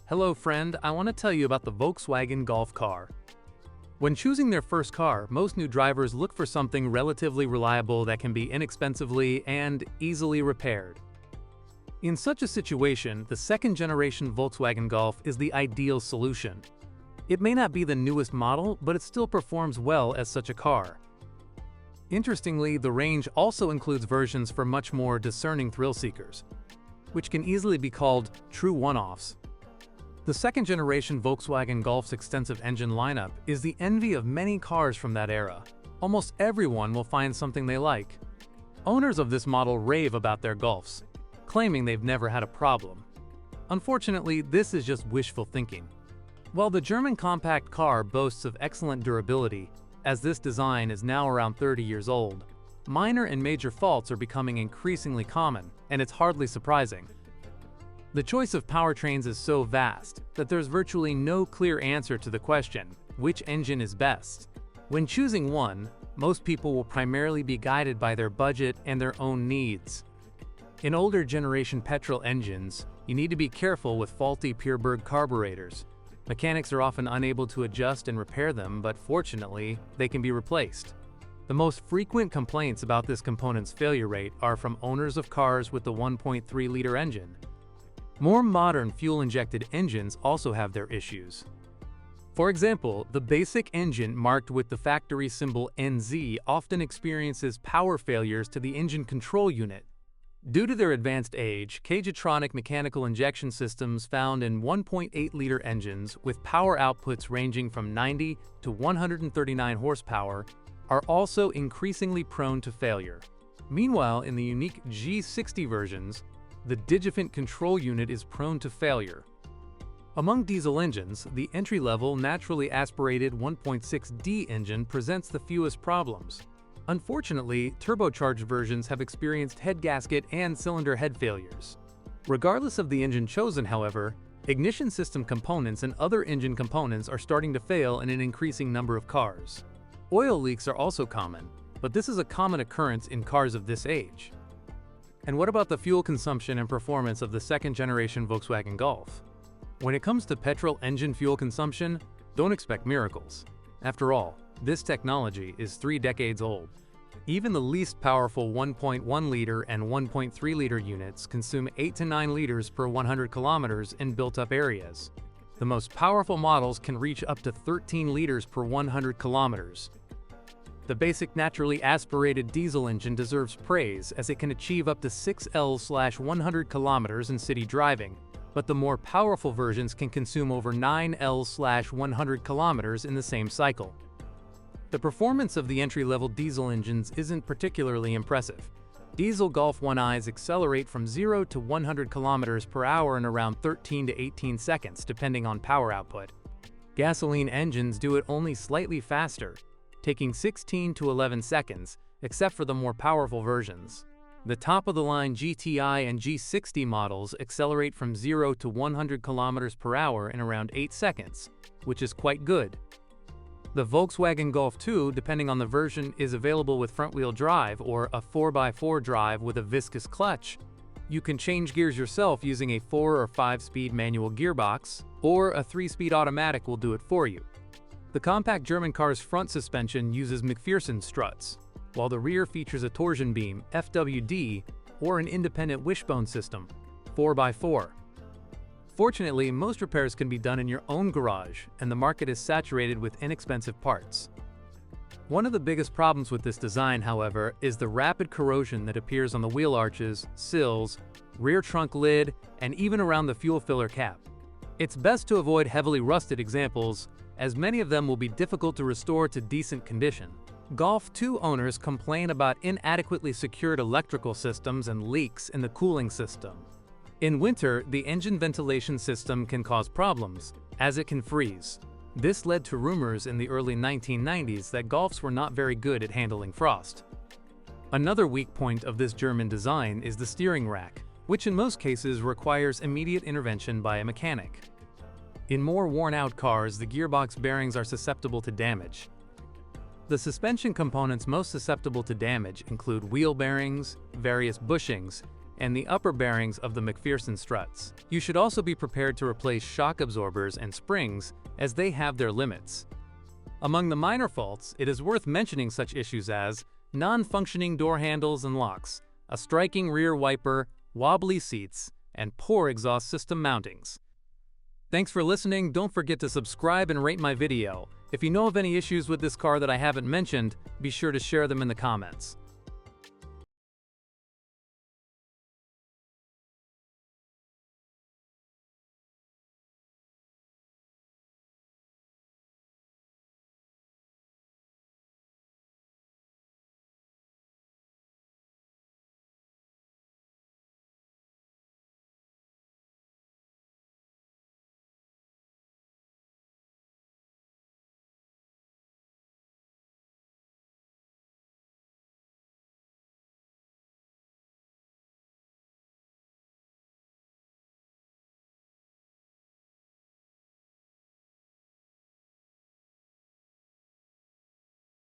Hello friend, I want to tell you about the Volkswagen Golf car. When choosing their first car, most new drivers look for something relatively reliable that can be inexpensively and easily repaired. In such a situation, the second-generation Volkswagen Golf is the ideal solution. It may not be the newest model, but it still performs well as such a car. Interestingly, the range also includes versions for much more discerning thrill seekers, which can easily be called true one-offs. The second-generation Volkswagen Golf's extensive engine lineup is the envy of many cars from that era. Almost everyone will find something they like. Owners of this model rave about their Golfs, claiming they've never had a problem. Unfortunately, this is just wishful thinking. While the German compact car boasts of excellent durability, as this design is now around 30 years old, minor and major faults are becoming increasingly common, and it's hardly surprising. The choice of powertrains is so vast that there's virtually no clear answer to the question, which engine is best? When choosing one, most people will primarily be guided by their budget and their own needs. In older generation petrol engines, you need to be careful with faulty Pierburg carburetors. Mechanics are often unable to adjust and repair them, but fortunately, they can be replaced. The most frequent complaints about this component's failure rate are from owners of cars with the 1.3-liter engine. More modern fuel-injected engines also have their issues. For example, the basic engine marked with the factory symbol NZ often experiences power failures to the engine control unit. Due to their advanced age, Cagetronic mechanical injection systems found in 1.8-liter engines with power outputs ranging from 90 to 139 horsepower are also increasingly prone to failure. Meanwhile, in the unique G60 versions, the Digifint control unit is prone to failure. Among diesel engines, the entry-level naturally aspirated 1.6D engine presents the fewest problems. Unfortunately, turbocharged versions have experienced head gasket and cylinder head failures. Regardless of the engine chosen, however, ignition system components and other engine components are starting to fail in an increasing number of cars. Oil leaks are also common, but this is a common occurrence in cars of this age. And what about the fuel consumption and performance of the second-generation Volkswagen Golf? When it comes to petrol engine fuel consumption, don't expect miracles. After all, this technology is 3 decades old. Even the least powerful 1.1-liter and 1.3-liter units consume 8 to 9 liters per 100 kilometers in built-up areas. The most powerful models can reach up to 13 liters per 100 kilometers. The basic naturally aspirated diesel engine deserves praise as it can achieve up to 6 L/100 kilometers in city driving, but the more powerful versions can consume over 9 L/100 kilometers in the same cycle. The performance of the entry-level diesel engines isn't particularly impressive. Diesel Golf 1Is accelerate from 0 to 100 kilometers per hour in around 13 to 18 seconds, depending on power output. Gasoline engines do it only slightly faster, taking 16 to 11 seconds, except for the more powerful versions. The top-of-the-line GTI and G60 models accelerate from 0 to 100 km per hour in around 8 seconds, which is quite good. The Volkswagen Golf II, depending on the version, is available with front-wheel drive or a 4x4 drive with a viscous clutch. You can change gears yourself using a 4 or 5-speed manual gearbox, or a 3-speed automatic will do it for you. The compact German car's front suspension uses McPherson struts, while the rear features a torsion beam, FWD, or an independent wishbone system, 4x4. Fortunately, most repairs can be done in your own garage, and the market is saturated with inexpensive parts. One of the biggest problems with this design, however, is the rapid corrosion that appears on the wheel arches, sills, rear trunk lid, and even around the fuel filler cap. It's best to avoid heavily rusted examples, as many of them will be difficult to restore to decent condition. Golf II owners complain about inadequately secured electrical systems and leaks in the cooling system. In winter, the engine ventilation system can cause problems, as it can freeze. This led to rumors in the early 1990s that Golfs were not very good at handling frost. Another weak point of this German design is the steering rack, which in most cases requires immediate intervention by a mechanic. In more worn-out cars, the gearbox bearings are susceptible to damage. The suspension components most susceptible to damage include wheel bearings, various bushings, and the upper bearings of the McPherson struts. You should also be prepared to replace shock absorbers and springs, as they have their limits. Among the minor faults, it is worth mentioning such issues as non-functioning door handles and locks, a striking rear wiper, wobbly seats, and poor exhaust system mountings. Thanks for listening. Don't forget to subscribe and rate my video. If you know of any issues with this car that I haven't mentioned, be sure to share them in the comments.